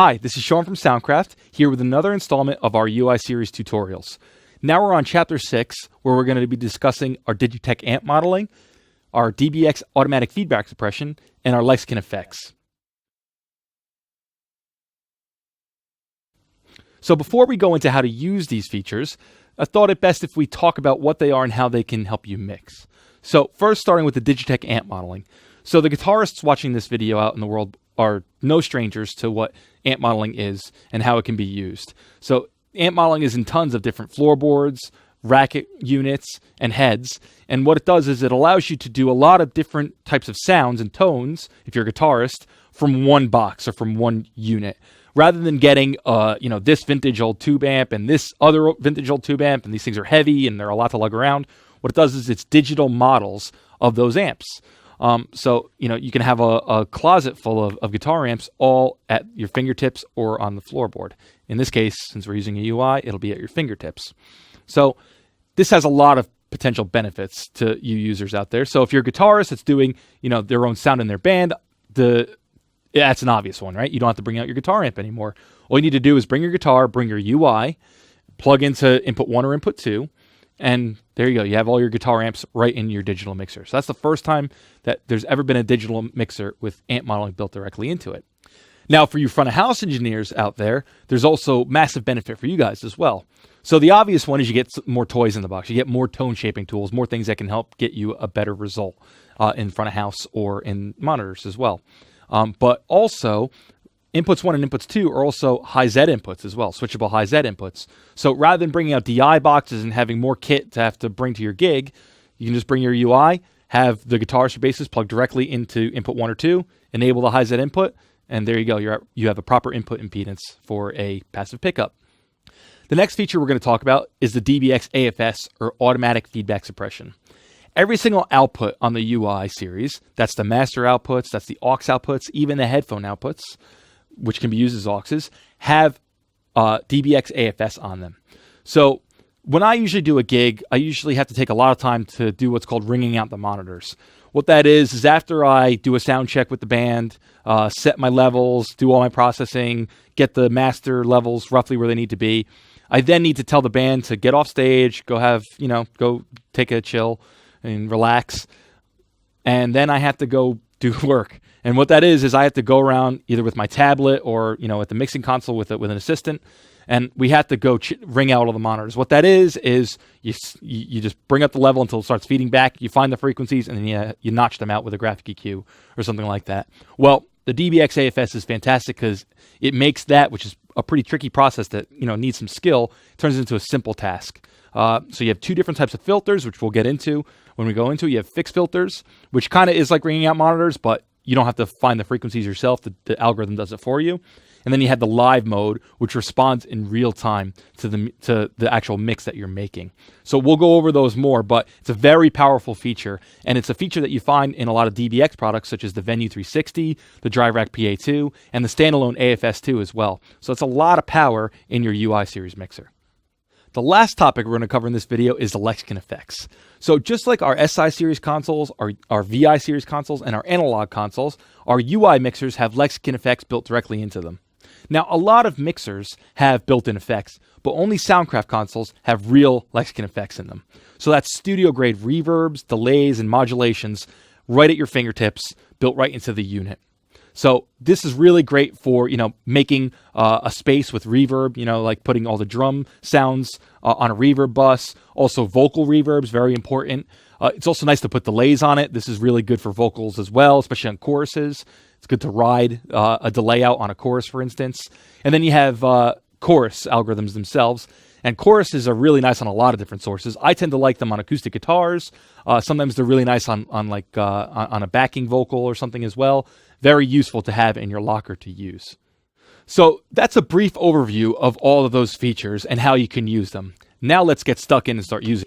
Hi, this is Sean from Soundcraft, here with another installment of our UI series tutorials. Now we're on Chapter 6, where we're going to be discussing our Digitech amp modeling, our DBX automatic feedback suppression, and our Lexical Effects. So before we go into how to use these features, I thought it best if we talk about what they are and how they can help you mix. So first, starting with the Digitech amp modeling. So the guitarists watching this video out in the world are no strangers to what amp modeling is and how it can be used. So amp modeling is in tons of different floorboards, racket units, and heads. And what it does is it allows you to do a lot of different types of sounds and tones, if you're a guitarist, from one box or from one unit. Rather than getting, this vintage old tube amp and this other vintage old tube amp, and these things are heavy and they're a lot to lug around, what it does is it's digital models of those amps. So you can have a closet full of guitar amps all at your fingertips or on the floorboard. In this case, since we're using a UI, it'll be at your fingertips. So this has a lot of potential benefits to you users out there. So if you're a guitarist that's doing, their own sound in their band, that's an obvious one, right? You don't have to bring out your guitar amp anymore. All you need to do is bring your guitar, bring your UI, plug into input 1 or input 2, and there you go. You have all your guitar amps right in your digital mixer. So that's the first time that there's ever been a digital mixer with amp modeling built directly into it. Now, for you front of house engineers out there, there's also massive benefit for you guys as well. So the obvious one is you get more toys in the box. You get more tone shaping tools, more things that can help get you a better result in front of house or in monitors as well. But also, inputs 1 and inputs 2 are also high Z inputs as well, switchable high Z inputs. So rather than bringing out DI boxes and having more kit to have to bring to your gig, you can just bring your UI, have the guitars or basses plugged directly into input 1 or 2, enable the high Z input, and there you go. You have a proper input impedance for a passive pickup. The next feature we're going to talk about is the DBX AFS, or automatic feedback suppression. Every single output on the UI series, that's the master outputs, that's the aux outputs, even the headphone outputs, which can be used as auxes, have DBX AFS on them. So when I usually do a gig, I usually have to take a lot of time to do what's called ringing out the monitors. What that is after I do a sound check with the band, set my levels, do all my processing, get the master levels roughly where they need to be, I then need to tell the band to get off stage, go take a chill and relax. And then I have to go do work. And what that is I have to go around either with my tablet or, at the mixing console with an assistant, and we have to go ring out all the monitors. What that is you just bring up the level until it starts feeding back, you find the frequencies, and then you notch them out with a graphic EQ or something like that. Well, the DBX AFS is fantastic because it makes that, which is a pretty tricky process that, needs some skill, turns into a simple task. So you have two different types of filters, which we'll get into when we go into it. You have fixed filters, which kind of is like ringing out monitors, but you don't have to find the frequencies yourself. The algorithm does it for you. And then you have the live mode, which responds in real time to the actual mix that you're making. So we'll go over those more, but it's a very powerful feature. And it's a feature that you find in a lot of DBX products, such as the Venue 360, the Drive Rack PA2, and the standalone AFS2 as well. So it's a lot of power in your UI series mixer. The last topic we're going to cover in this video is the Lexical Effects. So just like our SI series consoles, our VI series consoles, and our analog consoles, our UI mixers have Lexical Effects built directly into them. Now, a lot of mixers have built-in effects, but only Soundcraft consoles have real Lexical Effects in them. So that's studio-grade reverbs, delays, and modulations right at your fingertips, built right into the unit. So this is really great for, making a space with reverb, like putting all the drum sounds on a reverb bus. Also vocal reverbs, very important. It's also nice to put delays on it. This is really good for vocals as well, especially on choruses. It's good to ride a delay out on a chorus, for instance. And then you have chorus algorithms themselves. And choruses are really nice on a lot of different sources. I tend to like them on acoustic guitars. Sometimes they're really nice on a backing vocal or something as well. Very useful to have in your locker to use. So that's a brief overview of all of those features and how you can use them. Now let's get stuck in and start using.